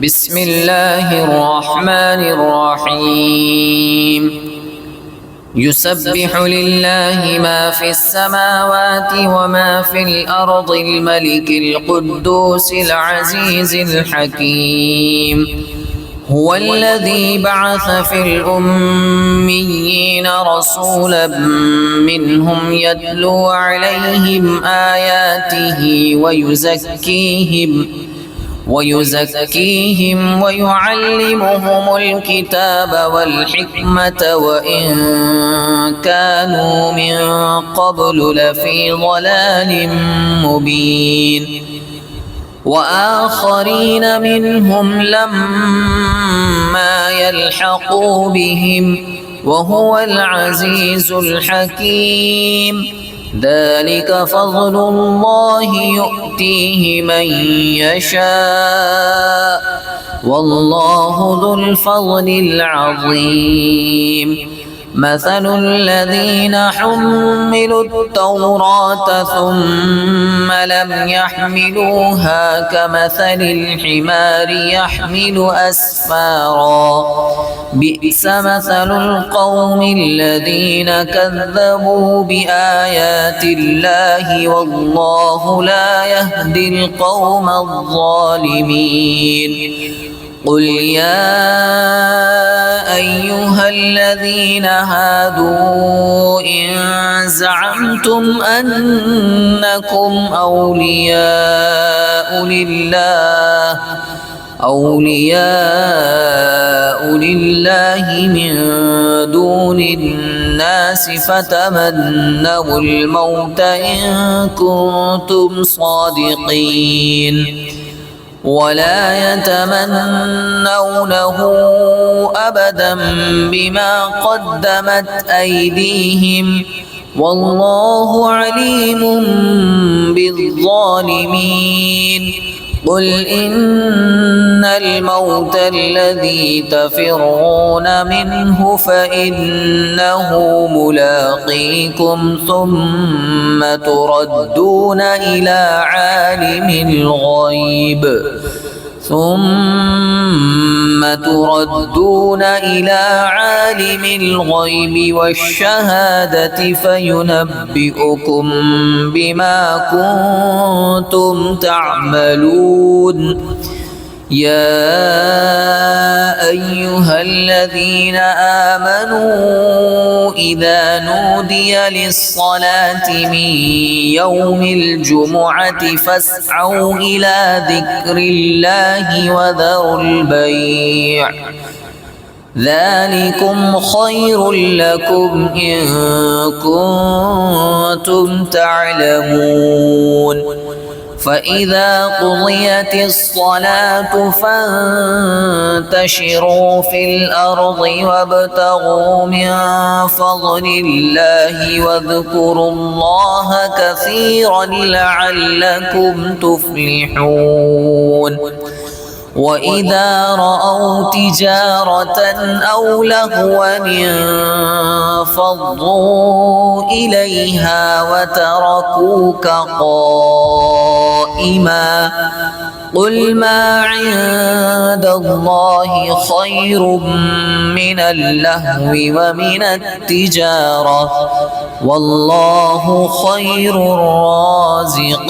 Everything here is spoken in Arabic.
بسم الله الرحمن الرحيم يسبح لله ما في السماوات وما في الأرض الملك القدوس العزيز الحكيم هو الذي بعث في الأميين رسولا منهم يتلو عليهم آياته ويزكيهم ويعلمهم الكتاب والحكمة وإن كانوا من قبل لفي ضلال مبين وآخرين منهم لما يلحقوا بهم وهو العزيز الحكيم ذلك فضل الله يؤتيه من يشاء والله ذو الفضل العظيم مثل الذين حملوا التوراة ثم لم يحملوها كمثل الحمار يحمل أسفارا بئس مثل القوم الذين كذبوا بآيات الله والله لا يهدي القوم الظالمين قل يا أيها الذين هادوا إن زعمتم أنكم أولياء لله من دون الناس فتمنوا الموت إن كنتم صادقين ولا يتمنونه أبدا بما قدمت أيديهم والله عليم بالظالمين قل إن الموت الذي تفرون منه فإنه ملاقيكم ثم تردون إلى عالم الغيب والشهادة فينبئكم بما كنتم تعملون يا أيها الذين آمنوا إذا نودي للصلاة من يوم الجمعة فاسعوا إلى ذكر الله وذروا البيع ذلكم خير لكم إن كنتم تعلمون فإذا قضيت الصلاة فانتشروا في الأرض وابتغوا من فضل الله واذكروا الله كثيرا لعلكم تفلحون وإذا رأوا تجارة أو لهوا انفضوا إليها وتركوك قائما قل ما عند الله خير من اللهو ومن التجارة والله خير الرازقين